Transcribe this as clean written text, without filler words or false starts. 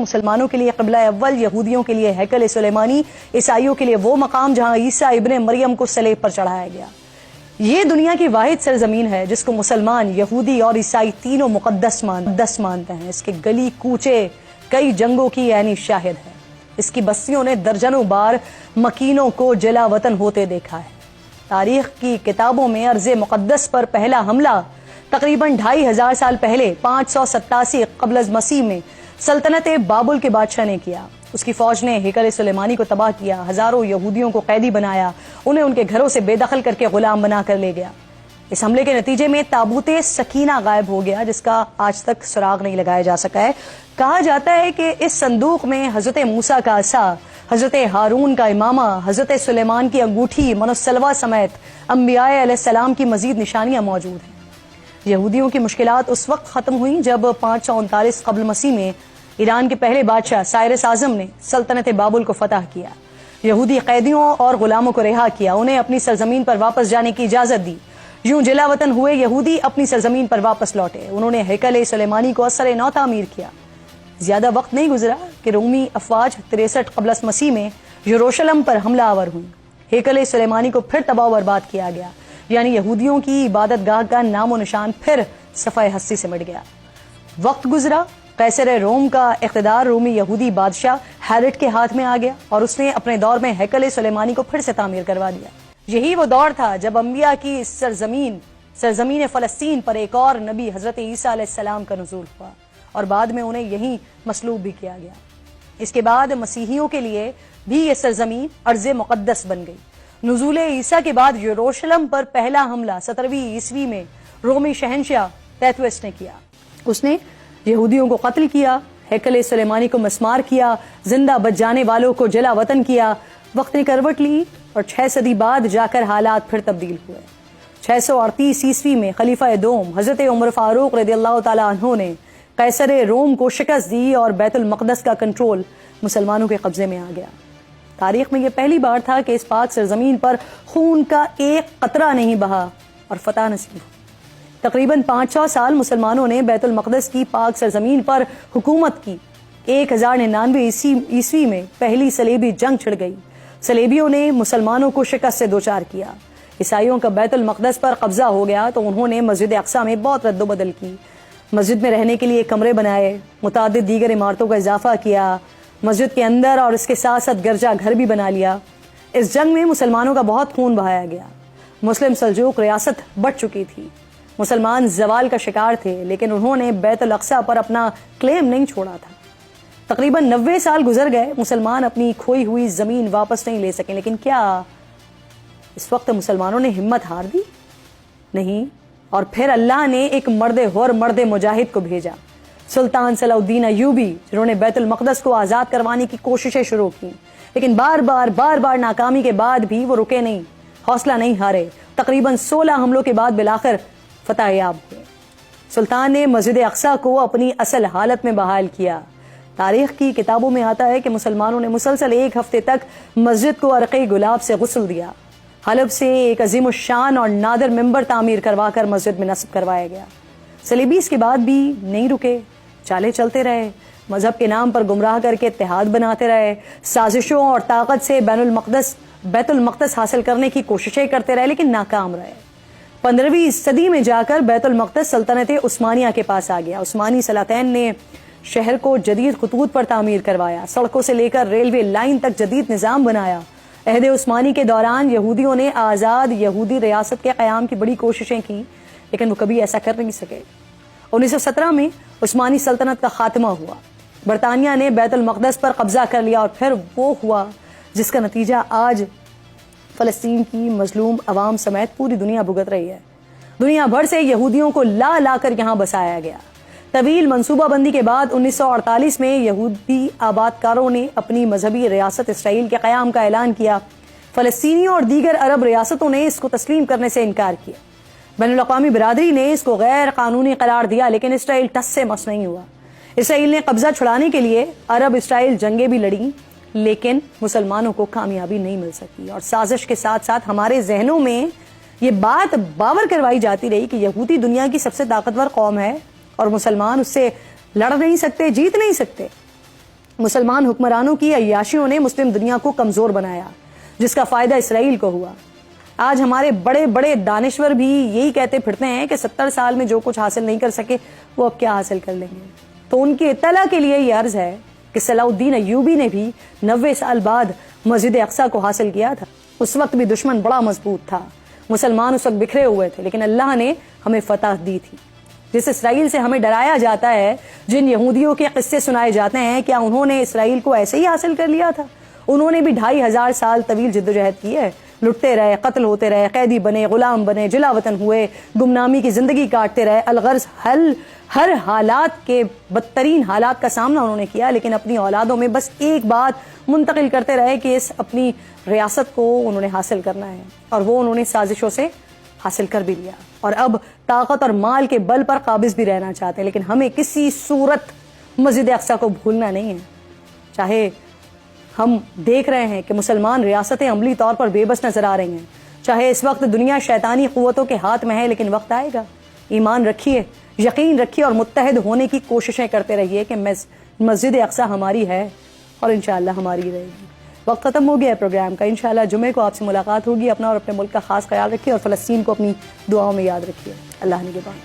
مسلمانوں کے لیے قبلہ اول، یہودیوں کے لیے ہیکل سلیمانی، عیسائیوں کے لیے وہ مقام جہاں عیسیٰ ابن مریم کو صلیب پر چڑھایا گیا۔ یہ دنیا کی واحد سرزمین ہے جس کو مسلمان، یہودی اور عیسائی تینوں مقدس مانتے ہیں۔ اس کے گلی کوچے کئی جنگوں کی عینی شاہد ہے۔ اس کی بستیوں نے درجنوں بار مکینوں کو جلا وطن ہوتے دیکھا ہے۔ تاریخ کی کتابوں میں ارض مقدس پر پہلا حملہ تقریباً 2500 سال پہلے 587 قبل از مسیح میں سلطنت بابل کے بادشاہ نے کیا۔ اس کی فوج نے ہیکل سلیمانی کو تباہ کیا، ہزاروں یہودیوں کو قیدی بنایا، انہیں ان کے گھروں سے بے دخل کر کے غلام بنا کر لے گیا۔ اس حملے کے نتیجے میں تابوت سکینہ غائب ہو گیا، جس کا آج تک سراغ نہیں لگایا جا سکا ہے۔ کہا جاتا ہے کہ اس صندوق میں حضرت موسیٰ کا عصا، حضرت ہارون کا امامہ، حضرت سلیمان کی انگوٹھی، منسلوہ سمیت انبیاء علیہ السلام کی مزید نشانیاں موجود ہیں۔ یہودیوں کی مشکلات اس وقت ختم ہوئیں جب 539 قبل مسیح میں ایران کے پہلے بادشاہ سائرس اعظم نے سلطنت بابل کو فتح کیا۔ یہودی قیدیوں اور غلاموں کو رہا کیا، انہیں اپنی سرزمین پر واپس جانے کی اجازت دی۔ یوں جلا وطن ہوئے یہودی اپنی سرزمین پر واپس لوٹے۔ انہوں نے ہیکل سلیمانی کو اثر نو تعمیر کیا۔ زیادہ وقت نہیں گزرا کہ رومی افواج 63 قبل مسیح میں یروشلم پر حملہ آور ہوئی۔ ہیکل سلیمانی کو پھر تباہ و برباد کیا گیا، یعنی یہودیوں کی عبادت گاہ کا نام و نشان پھر صفحہ ہستی سے مٹ گیا۔ وقت گزرا، قیصر روم کا اقتدار رومی یہودی بادشاہ ہیرڈ کے ہاتھ میں آ گیا اور اس نے اپنے دور میں ہیکل سلیمانی کو پھر سے تعمیر کروا دیا۔ یہی وہ دور تھا جب انبیاء کی سرزمین فلسطین پر ایک اور نبی حضرت عیسیٰ علیہ السلام کا نزول ہوا اور بعد میں انہیں یہیں مصلوب بھی کیا گیا۔ اس کے بعد مسیحیوں کے لیے بھی یہ سرزمین ارض مقدس بن گئی۔ نزول عیسیٰ کے بعد یروشلم پر پہلا حملہ 17ویں عیسوی میں رومی شہنشاہ تیتوس نے کیا۔ اس نے یہودیوں کو قتل کیا، ہیکل سلیمانی کو مسمار کیا، زندہ بچ جانے والوں کو جلا وطن کیا۔ وقت نے کروٹ لی اور 6 صدی بعد جا کر حالات پھر تبدیل ہوئے۔ 638 عیسوی میں خلیفہ دوم حضرت عمر فاروق رضی اللہ تعالیٰ عنہ نے قیصر روم کو شکست دی اور بیت المقدس کا کنٹرول مسلمانوں کے قبضے میں آ گیا۔ تاریخ میں یہ پہلی بار تھا کہ اس پاک سرزمین پر خون کا ایک قطرہ نہیں بہا اور فتح نصیب ہوئی۔ تقریباً 500 سال مسلمانوں نے بیت المقدس کی پاک سرزمین پر حکومت کی۔ 1099 عیسوی میں پہلی صلیبی جنگ چھڑ گئی۔ صلیبیوں نے مسلمانوں کو شکست سے دوچار کیا۔ عیسائیوں کا بیت المقدس پر قبضہ ہو گیا تو انہوں نے مسجد اقصیٰ میں بہت رد و بدل کی۔ مسجد میں رہنے کے لیے کمرے بنائے، متعدد دیگر عمارتوں کا اضافہ کیا، مسجد کے اندر اور اس کے ساتھ ساتھ گرجا گھر بھی بنا لیا۔ اس جنگ میں مسلمانوں کا بہت خون بہایا گیا۔ مسلم سلجوق ریاست بڑھ چکی تھی، مسلمان زوال کا شکار تھے، لیکن انہوں نے بیت الاقصیٰ پر اپنا کلیم نہیں چھوڑا تھا۔ تقریباً 90 سال گزر گئے، مسلمان اپنی کھوئی ہوئی زمین واپس نہیں لے سکے، لیکن کیا اس وقت مسلمانوں نے ہمت ہار دی؟ نہیں، اور پھر اللہ نے ایک مرد مجاہد کو بھیجا، سلطان صلاح الدین ایوبی، جنہوں نے بیت المقدس کو آزاد کروانے کی کوششیں شروع کی، لیکن بار بار ناکامی کے بعد بھی وہ رکے نہیں، حوصلہ نہیں ہارے۔ تقریباً 16 حملوں کے بعد بالآخر فتح یاب ہوئے۔ سلطان نے مسجد اقصیٰ کو اپنی اصل حالت میں بحال کیا۔ تاریخ کی کتابوں میں آتا ہے کہ مسلمانوں نے مسلسل 1 ہفتے تک مسجد کو عرق گلاب سے غسل دیا۔ حلب سے ایک عظیم الشان اور نادر ممبر تعمیر کروا کر مسجد میں نصب کروایا گیا۔ صلیبی اس کے بعد بھی نہیں رکے، چالے چلتے رہے، مذہب کے نام پر گمراہ کر کے اتحاد بناتے رہے، سازشوں اور طاقت سے بیت المقدس حاصل کرنے کی کوششیں کرتے رہے، لیکن ناکام رہے۔ 15ویں صدی میں جا کر بیت المقدس سلطنت عثمانیہ کے پاس آ گیا۔ عثمانی سلاطین نے شہر کو جدید خطوط پر تعمیر کروایا، سڑکوں سے لے کر ریلوے لائن تک جدید نظام بنایا۔ عہد عثمانی کے دوران یہودیوں نے آزاد یہودی ریاست کے قیام کی بڑی کوششیں کی، لیکن وہ کبھی ایسا کر نہیں سکے۔ 1917 میں عثمانی سلطنت کا خاتمہ ہوا، برطانیہ نے بیت المقدس پر قبضہ کر لیا، اور پھر وہ ہوا جس کا نتیجہ آج فلسطین کی مظلوم عوام سمیت پوری دنیا بھگت رہی ہے۔ دنیا بھر سے یہودیوں کو لا کر یہاں بسایا گیا۔ طویل منصوبہ بندی کے بعد 1948 میں یہودی آباد کاروں نے اپنی مذہبی ریاست اسرائیل کے قیام کا اعلان کیا۔ فلسطینیوں اور دیگر عرب ریاستوں نے اس کو تسلیم کرنے سے انکار کیا۔ بین الاقوامی برادری نے اس کو غیر قانونی قرار دیا، لیکن اسرائیل ٹس سے مس نہیں ہوا۔ اسرائیل نے قبضہ چھڑانے کے لیے عرب اسرائیل جنگیں بھی لڑیں، لیکن مسلمانوں کو کامیابی نہیں مل سکی، اور سازش کے ساتھ ساتھ ہمارے ذہنوں میں یہ بات باور کروائی جاتی رہی کہ یہودی دنیا کی سب سے طاقتور قوم ہے اور مسلمان اس سے لڑ نہیں سکتے، جیت نہیں سکتے۔ مسلمان حکمرانوں کی عیاشیوں نے مسلم دنیا کو کمزور بنایا، جس کا فائدہ اسرائیل کو ہوا۔ آج ہمارے بڑے بڑے دانشور بھی یہی کہتے پھرتے ہیں کہ 70 سال میں جو کچھ حاصل نہیں کر سکے وہ اب کیا حاصل کر لیں گے۔ تو ان کی اطلاع کے لیے یہ عرض ہے کہ صلاح الدین ایوبی نے بھی 90 سال بعد مسجد اقصیٰ کو حاصل کیا تھا۔ اس وقت بھی دشمن بڑا مضبوط تھا، مسلمان اس وقت بکھرے ہوئے تھے، لیکن اللہ نے ہمیں فتح دی تھی۔ جس اسرائیل سے ہمیں ڈرایا جاتا ہے، جن یہودیوں کے قصے سنائے جاتے ہیں، کیا انہوں نے اسرائیل کو ایسے ہی حاصل کر لیا تھا؟ انہوں نے بھی 2500 سال طویل جدوجہد کی ہے، لٹتے رہے، قتل ہوتے رہے، قیدی بنے، غلام بنے، جلا وطن ہوئے، گمنامی کی زندگی کاٹتے رہے، الغرض ہر حالات کے بدترین حالات کا سامنا انہوں نے کیا، لیکن اپنی اولادوں میں بس ایک بات منتقل کرتے رہے کہ اس اپنی ریاست کو انہوں نے حاصل کرنا ہے، اور وہ انہوں نے سازشوں سے حاصل کر بھی لیا، اور اب طاقت اور مال کے بل پر قابض بھی رہنا چاہتے ہیں۔ لیکن ہمیں کسی صورت مسجد اقصیٰ کو بھولنا نہیں ہے، چاہے ہم دیکھ رہے ہیں کہ مسلمان ریاستیں عملی طور پر بے بس نظر آ رہی ہیں، چاہے اس وقت دنیا شیطانی قوتوں کے ہاتھ میں ہے، لیکن وقت آئے گا۔ ایمان رکھیے، یقین رکھیے، اور متحد ہونے کی کوششیں کرتے رہیے کہ مسجد اقصیٰ ہماری ہے اور انشاءاللہ ہماری رہے گی۔ وقت ختم ہو گیا ہے پروگرام کا، انشاءاللہ جمعے کو آپ سے ملاقات ہوگی۔ اپنا اور اپنے ملک کا خاص خیال رکھیے، اور فلسطین کو اپنی دعاؤں میں یاد رکھیے۔ اللہ نگہبان۔